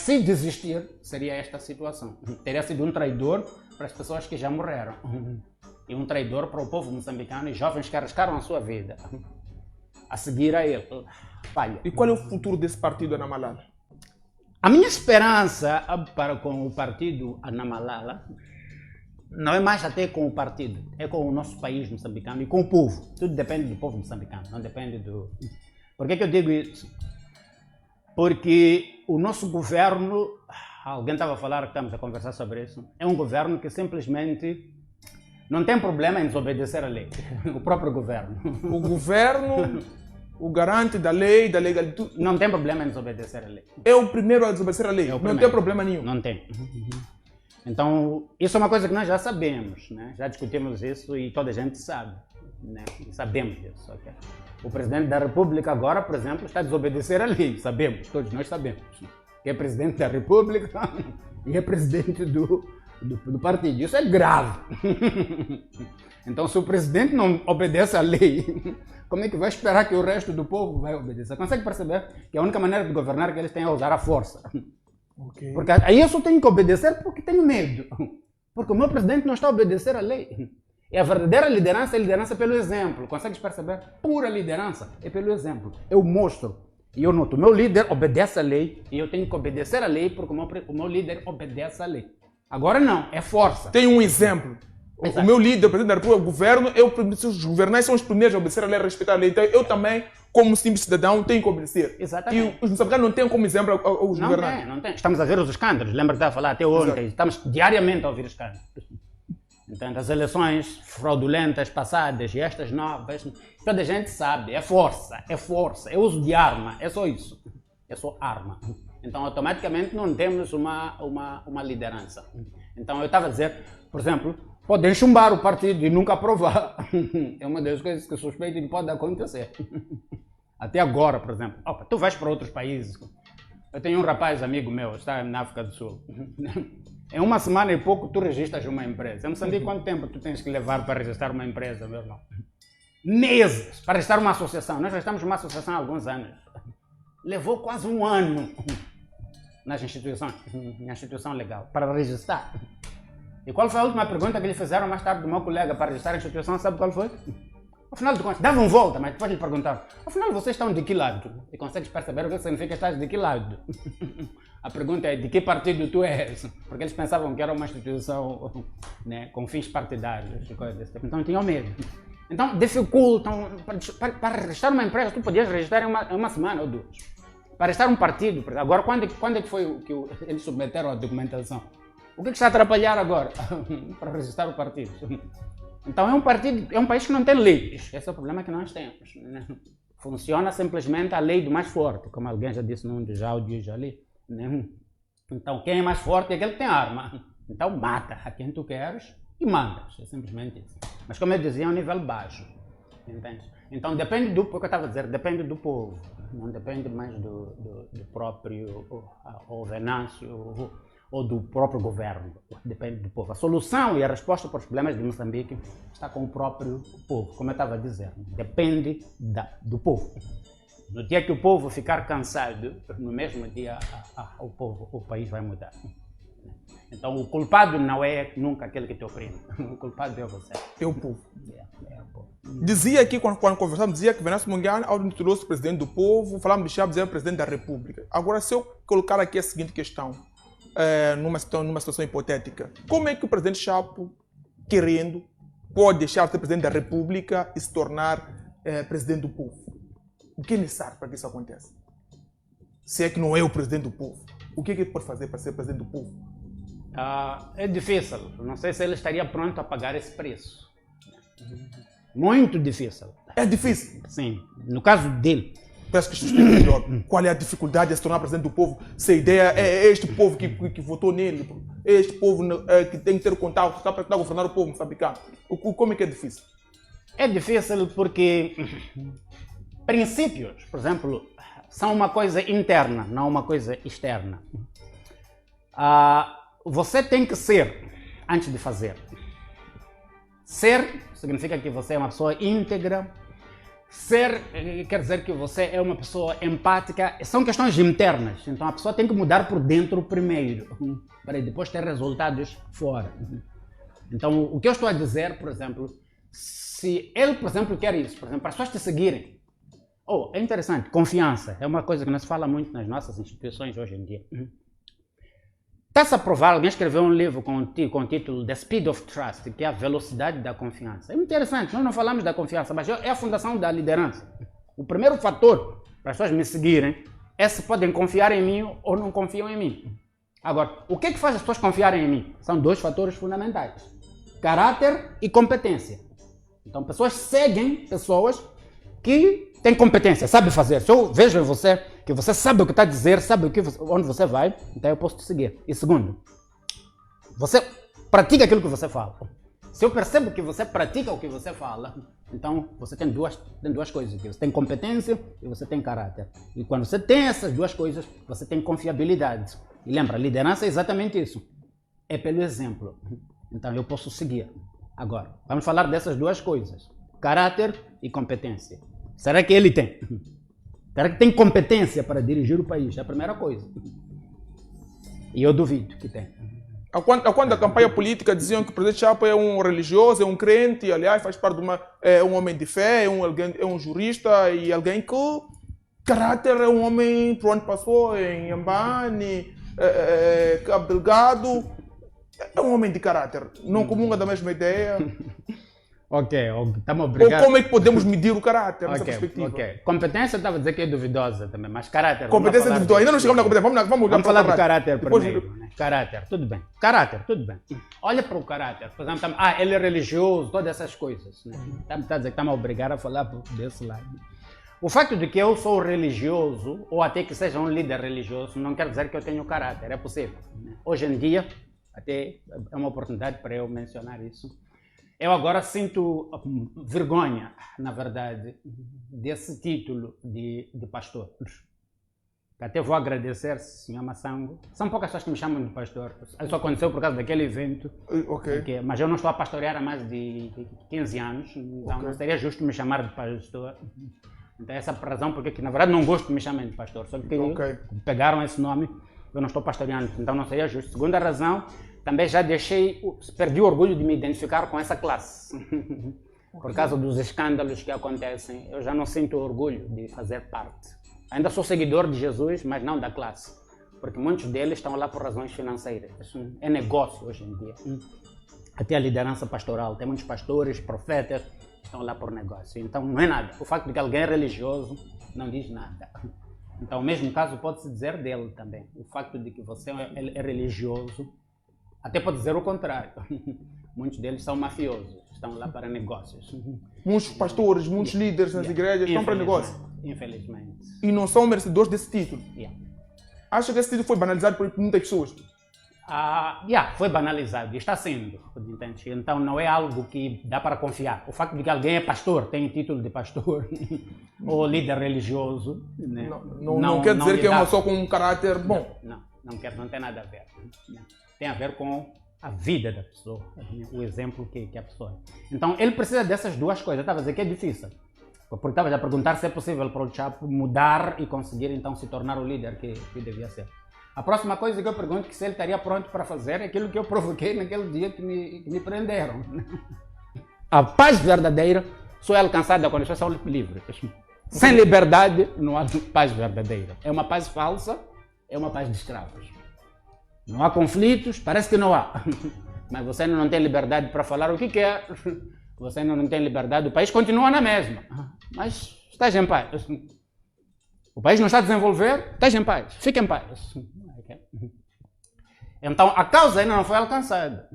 Se desistir, seria esta situação. Teria sido um traidor para as pessoas que já morreram. E um traidor para o povo moçambicano e jovens que arriscaram a sua vida a seguir a ele. Falha. E qual é o futuro desse partido Anamalala? A minha esperança para com o partido Anamalala não é mais até com o partido, é com o nosso país moçambicano e com o povo. Tudo depende do povo moçambicano, não depende do... Por que eu digo isso? Porque o nosso governo, alguém estava a falar que estamos a conversar sobre isso, é um governo que simplesmente não tem problema em desobedecer a lei. O próprio governo. O governo, o garante da lei, da legalidade. Não tem problema em desobedecer a lei. É o primeiro a desobedecer a lei. Não tem problema nenhum. Não tem. Então, isso é uma coisa que nós já sabemos, né? Já discutimos isso e toda a gente sabe, né? Sabemos disso. Okay? O presidente da República agora, por exemplo, está a desobedecer a lei. Sabemos, todos nós sabemos. Que é presidente da República e é presidente do partido. Isso é grave. Então, se o presidente não obedece à lei, como é que vai esperar que o resto do povo vai obedecer? Consegue perceber que a única maneira de governar que eles têm é usar a força. Okay. Porque aí eu só tenho que obedecer porque tenho medo. Porque o meu presidente não está a obedecer à lei. E a verdadeira liderança é liderança pelo exemplo. Consegues perceber? Pura liderança é pelo exemplo. Eu mostro e eu noto. O meu líder obedece à lei e eu tenho que obedecer à lei porque o meu líder obedece à lei. Agora não, é força. Tem um exemplo. Exato. O meu líder, o presidente da República, o governo, os governantes são os primeiros a obedecer a lei, a respeitar a lei. Então eu também, como simples cidadão, tenho que obedecer. Exatamente. E os moçambicanos não têm como exemplo os governantes. Não tem. Estamos a ver os escândalos. Lembra que estava a falar até ontem. Exato. Estamos diariamente a ouvir escândalos. Então, as eleições fraudulentas passadas e estas novas, toda a gente sabe, é força, é uso de arma, é só isso. É só arma. Então, automaticamente não temos uma liderança. Então, eu estava a dizer, por exemplo, podem chumbar o partido e nunca aprovar. É uma das coisas que eu suspeito que pode acontecer. Até agora, por exemplo. Opa, tu vais para outros países. Eu tenho um rapaz amigo meu, está na África do Sul. Em uma semana e pouco tu registras uma empresa. Eu não sabia quanto tempo tu tens que levar para registrar uma empresa, meu irmão. Meses para registrar uma associação. Nós registramos uma associação há alguns anos. Levou quase um ano nas instituições, na instituição legal, para registrar. E qual foi a última pergunta que lhe fizeram mais tarde do meu colega para registrar a instituição? Sabe qual foi? Afinal de contas, davam volta, mas depois lhe perguntaram, afinal vocês estão de que lado? E consegues perceber o que significa estar de que lado? A pergunta é de que partido tu és? Porque eles pensavam que era uma instituição, né, com fins partidários e coisas desse tipo. Então tinham medo. Então dificultam. Para registrar uma empresa, tu podias registrar em uma semana ou duas. Para registrar um partido, agora quando é que foi que eles submeteram a documentação? O que está a atrapalhar agora para registrar o partido? Então é um país que não tem leis. Esse é o problema que nós temos. Né? Funciona simplesmente a lei do mais forte, como alguém já disse num dos áudios ali. Né? Então quem é mais forte é aquele que tem arma. Então mata a quem tu queres e mandas. É simplesmente isso. Mas como eu dizia, é um nível baixo. Entende? Então depende do, porque eu estava a dizer, depende do povo. Não depende mais do próprio Venâncio ou do próprio governo, depende do povo. A solução e a resposta para os problemas de Moçambique está com o próprio povo, como eu estava a dizer, depende do povo. No dia que o povo ficar cansado, no mesmo dia o país vai mudar. Então o culpado não é nunca aquele que te oprime, o culpado é você. É o povo. É o povo. Dizia aqui, quando conversávamos, dizia que Venâncio Mondlane, ao intitulou-se presidente do povo, falávamos de Chaves, era presidente da República. Agora, se eu colocar aqui a seguinte questão, numa situação hipotética. Como é que o presidente Chapo, querendo, pode deixar de ser presidente da República e se tornar presidente do povo? O que é necessário para que isso aconteça? Se é que não é o presidente do povo, o que é que ele pode fazer para ser presidente do povo? É difícil. Não sei se ele estaria pronto a pagar esse preço. Muito difícil. É difícil? Sim. No caso dele. Peço que explique melhor. Qual é a dificuldade de se tornar presidente do povo? Se a ideia é este povo que votou nele, este povo que tem que ter contato para governar o povo moçambicano. Como é que é difícil? É difícil porque princípios, por exemplo, são uma coisa interna, não uma coisa externa. Você tem que ser antes de fazer. Ser significa que você é uma pessoa íntegra, Ser quer dizer que você é uma pessoa empática, são questões internas, então a pessoa tem que mudar por dentro primeiro, para depois ter resultados fora. Então o que eu estou a dizer, por exemplo, se ele, por exemplo, quer isso, por exemplo, para as pessoas te seguirem, é interessante, confiança, é uma coisa que não se fala muito nas nossas instituições hoje em dia. Está-se a provar, alguém escreveu um livro com o título The Speed of Trust, que é a velocidade da confiança. É interessante, nós não falamos da confiança, mas é a fundação da liderança. O primeiro fator para as pessoas me seguirem é se podem confiar em mim ou não confiam em mim. Agora, o que é que faz as pessoas confiarem em mim? São dois fatores fundamentais: caráter e competência. Então, pessoas seguem pessoas que têm competência, sabem fazer. Se eu vejo em você que você sabe o que está a dizer, sabe onde você vai, então eu posso te seguir. E segundo, você pratica aquilo que você fala. Se eu percebo que você pratica o que você fala, então você tem duas coisas aqui. Você tem competência e você tem caráter. E quando você tem essas duas coisas, você tem confiabilidade. E lembra, liderança é exatamente isso. É pelo exemplo. Então eu posso seguir. Agora, vamos falar dessas duas coisas: caráter e competência. Será que ele tem? Será que tem competência para dirigir o país? É a primeira coisa. E eu duvido que tem. Quando a campanha política diziam que o presidente Chapo é um religioso, é um crente, aliás, faz parte de um homem de fé, é um jurista e alguém que caráter é um homem, por onde passou, em Ambani, Cabo Delgado, é um homem de caráter, não comunga da mesma ideia. Ok, estamos obrigados. Ou como é que podemos medir o caráter nessa perspectiva? Competência estava a dizer que é duvidosa também, mas caráter... Competência é duvidosa, ainda não chegamos na competência, vamos falar do caráter primeiro. Né? Caráter, tudo bem. Caráter, tudo bem. Olha para o caráter, por exemplo, ele é religioso, todas essas coisas. Né? Está a dizer que estamos a obrigar a falar desse lado. O facto de que eu sou religioso, ou até que seja um líder religioso, não quer dizer que eu tenho caráter, é possível. Né? Hoje em dia, até é uma oportunidade para eu mencionar isso. Eu agora sinto vergonha, na verdade, desse título de pastor. Até vou agradecer, Sr. Massango. São poucas pessoas que me chamam de pastor. Isso aconteceu por causa daquele evento. Okay. Mas eu não estou a pastorear há mais de 15 anos, então não seria justo me chamar de pastor. Então essa é a razão porque, na verdade, não gosto de me chamar de pastor. Só que pegaram esse nome, eu não estou pastoreando, então não seria justo. Segunda razão, também já perdi o orgulho de me identificar com essa classe. Por causa dos escândalos que acontecem, eu já não sinto orgulho de fazer parte. Ainda sou seguidor de Jesus, mas não da classe. Porque muitos deles estão lá por razões financeiras. Isso é negócio hoje em dia. Até a liderança pastoral, tem muitos pastores, profetas, que estão lá por negócio. Então não é nada. O facto de que alguém é religioso não diz nada. Então o mesmo caso pode-se dizer dele também. O facto de que você é religioso, até pode dizer o contrário. Muitos deles são mafiosos, estão lá para negócios. Muitos pastores, muitos líderes nas igrejas estão para negócio. Infelizmente. E não são merecedores desse título. Acha que esse título foi banalizado por muitas pessoas? Foi banalizado e está sendo. Entende? Então não é algo que dá para confiar. O facto de que alguém é pastor, tem título de pastor, ou líder religioso. Né? Não quer dizer que é uma pessoa com um caráter bom. Não tem nada a ver. Tem a ver com a vida da pessoa, o exemplo que a pessoa é. Então ele precisa dessas duas coisas. Eu estava a dizer que é difícil, porque estava a perguntar se é possível para o Chapo mudar e conseguir então se tornar o líder que devia ser. A próxima coisa que eu pergunto é se ele estaria pronto para fazer aquilo que eu provoquei naquele dia que me prenderam. A paz verdadeira só é alcançada quando as pessoas são livres. Sem liberdade não há paz verdadeira. É uma paz falsa, é uma paz de escravos. Não há conflitos, parece que não há. Mas você não tem liberdade para falar o que quer. Você não tem liberdade, o país continua na mesma. Mas estás em paz. O país não está a desenvolver, estás em paz. Fica em paz. Então a causa ainda não foi alcançada.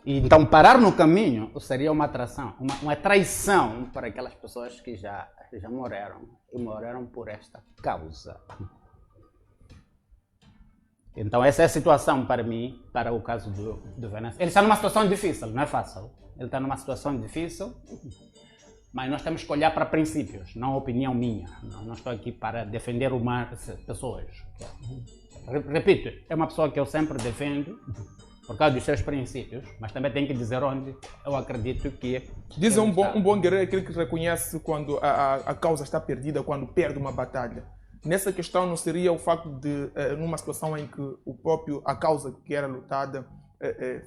Então parar no caminho seria uma atração, uma traição para aquelas pessoas que já morreram. E morreram por esta causa. Então essa é a situação para mim, para o caso do Venâncio. Ele está numa situação difícil, não é fácil. Ele está numa situação difícil, mas nós temos que olhar para princípios, não a opinião minha. Não estou aqui para defender pessoas. Repito, é uma pessoa que eu sempre defendo, por causa dos seus princípios, mas também tem que dizer onde eu acredito que... Dizem um bom guerreiro é aquele que reconhece quando a causa está perdida, quando perde uma batalha. Nessa questão não seria o facto de, numa situação em que a causa que era lutada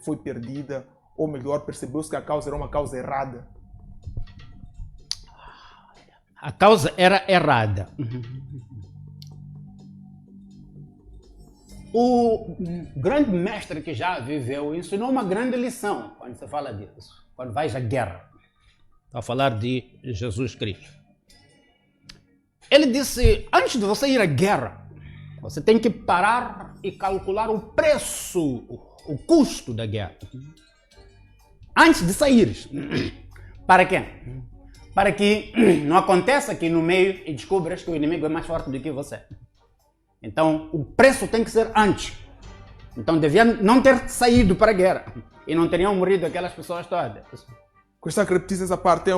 foi perdida, ou melhor, percebeu-se que a causa era uma causa errada? A causa era errada. O grande mestre que já viveu ensinou uma grande lição quando se fala disso, quando vais à guerra. Estou a falar de Jesus Cristo. Ele disse, antes de você ir à guerra, você tem que parar e calcular o preço, o custo da guerra. Antes de saíres. Para quê? Para que não aconteça aqui no meio e descubras que o inimigo é mais forte do que você. Então, o preço tem que ser antes. Então, devia não ter saído para a guerra. E não teriam morrido aquelas pessoas todas. Gostar que repetisse essa parte.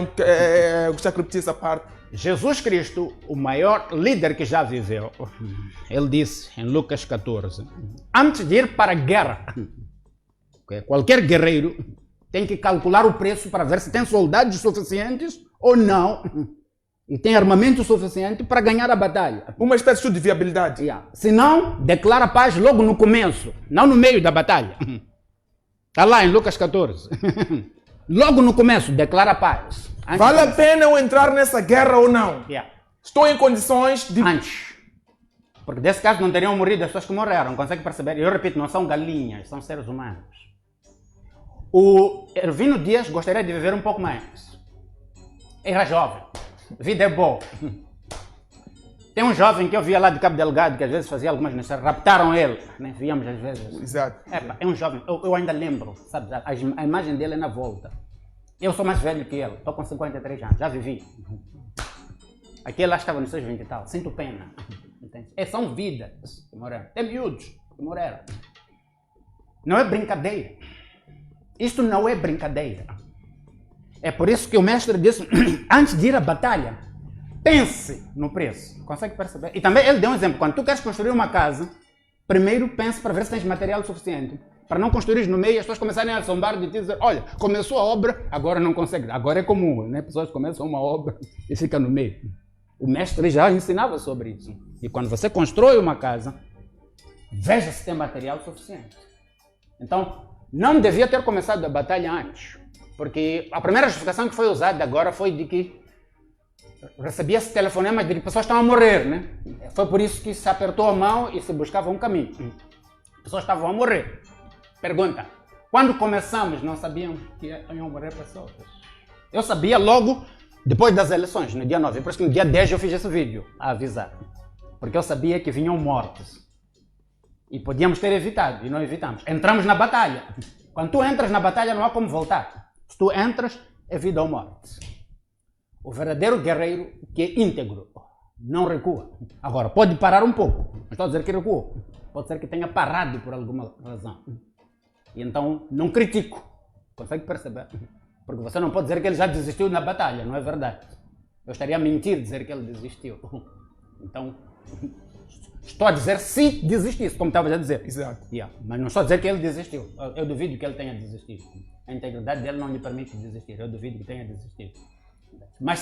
Gostar que repetisse essa parte. Jesus Cristo, o maior líder que já viveu, ele disse em Lucas 14, antes de ir para a guerra, qualquer guerreiro tem que calcular o preço para ver se tem soldados suficientes ou não. E tem armamento suficiente para ganhar a batalha. Uma espécie de viabilidade. Se não, declara paz logo no começo, não no meio da batalha. Está lá em Lucas 14. Logo no começo, declara paz. Vale a pena eu entrar nessa guerra ou não? Estou em condições de... Antes. Porque desse caso não teriam morrido as pessoas que morreram. Consegue perceber? Eu repito, não são galinhas, são seres humanos. O Ervino Dias gostaria de viver um pouco mais. Era jovem. Vida é boa. Tem um jovem que eu via lá de Cabo Delgado, que às vezes fazia algumas necessidades, raptaram ele, né? Víamos às vezes. Exato. É um jovem, eu ainda lembro, sabe? A imagem dele é na volta. Eu sou mais velho que ele, estou com 53 anos, já vivi. Aquele lá estava nos seus 20 e tal, sinto pena. Entende? São vidas que morreram. Tem miúdos que morreram. Não é brincadeira. Isto não é brincadeira. É por isso que o mestre disse, antes de ir à batalha, pense no preço. Consegue perceber? E também ele deu um exemplo. Quando tu queres construir uma casa, primeiro pense para ver se tens material suficiente. Para não construir no meio e as pessoas começarem a zombar de ti e dizer, olha, começou a obra, agora não consegue. Agora é comum, né? Pessoas começam uma obra e ficam no meio. O mestre já ensinava sobre isso. E quando você constrói uma casa, veja se tem material suficiente. Então, não devia ter começado a batalha antes. Porque a primeira justificação que foi usada agora foi de que recebia-se telefonemas de que pessoas estavam a morrer, né? Foi por isso que se apertou a mão e se buscava um caminho. Pessoas estavam a morrer. Pergunta, quando começamos não sabíamos que iam morrer pessoas? Eu sabia logo depois das eleições, no dia 9. Por isso que no dia 10 eu fiz esse vídeo a avisar. Porque eu sabia que vinham mortos. E podíamos ter evitado, e não evitamos. Entramos na batalha. Quando tu entras na batalha não há como voltar. Se tu entras, é vida ou morte. O verdadeiro guerreiro que é íntegro não recua. Agora, pode parar um pouco. Não estou a dizer que recuou. Pode ser que tenha parado por alguma razão. E então, não critico. Consegue perceber? Porque você não pode dizer que ele já desistiu na batalha. Não é verdade. Eu estaria a mentir dizer que ele desistiu. Então, estou a dizer se desistisse, como estava a dizer. Exato. Mas não estou a dizer que ele desistiu. Eu duvido que ele tenha desistido. A integridade dele não lhe permite desistir. Eu duvido que tenha desistido. Mas